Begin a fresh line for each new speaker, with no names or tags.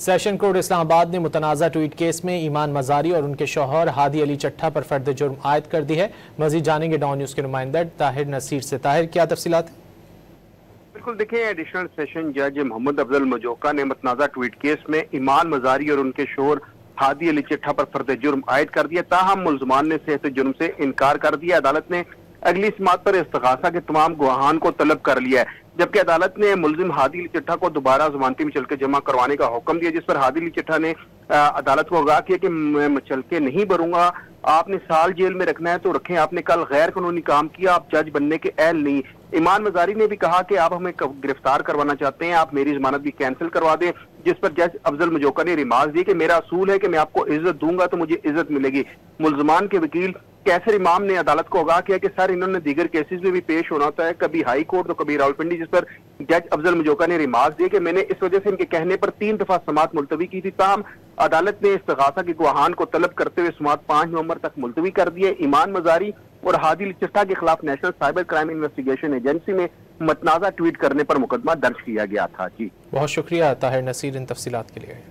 Session court Islamabad ने मुतनाज़ा tweet case में ईमान मजारी और उनके शौहर हादी अली चट्ठा पर फर्द जुर्म आयद कर दी है। मजीद जानेंगे डॉन न्यूज़ के नुमाइंदा ताहिर नसीर से। ताहिर, क्या तफसीलात?
बिल्कुल, देखिए, एडिशनल सेशन जज मोहम्मद अफजल मजोका ने मुतनाज़ा ट्वीट केस में ईमान मजारी और उनके शौहर हादी अली चट्ठा पर फर्द जुर्म आयद कर दिया। ताहम मुल्ज़मान ने सेहत जुर्म से इनकार कर दिया। अदालत ने अगली समात पर इस्तग़ासा के तमाम गवाहान को तलब कर लिया है, जबकि अदालत ने मुलजिम हादी अली चट्ठा को दोबारा जमानती मुचलके जमा करवाने का हुक्म दिया, जिस पर हादी अली चट्ठा ने अदालत को आगाह किया कि मैं मुचलके नहीं भरूंगा, आपने साल जेल में रखना है तो रखें, आपने कल गैर कानूनी काम किया, आप जज बनने के अहल नहीं। ईमान मजारी ने भी कहा कि आप हमें गिरफ्तार करवाना चाहते हैं, आप मेरी जमानत भी कैंसिल करवा दें, जिस पर जज अफजल मजोका ने रिमार्क दिए कि मेरा असूल है कि मैं आपको इज्जत दूंगा तो मुझे इज्जत मिलेगी। मुल्जमान के वकील कैसर इमाम ने अदालत को आगाह किया कि सर, इन्होंने दीगर केसेस में भी पेश होना होता है, कभी हाई कोर्ट तो कभी रावलपिंडी, जिस पर जज अफजल मजोका ने रिमार्क दिए कि मैंने इस वजह से इनके कहने पर 3 दफा समात मुलतवी की थी। ताहम अदालत ने इस्तग़ासा के गवाहान को तलब करते हुए समात 5 नवंबर तक मुलतवी कर दिए। ईमान मजारी और हादी अली चट्ठा के खिलाफ national cyber crime investigation agency में मतनाज़ा ट्वीट करने पर मुकदमा दर्ज किया गया था। जी,
बहुत शुक्रिया ताहिर नसीर इन तफसीलात के लिए।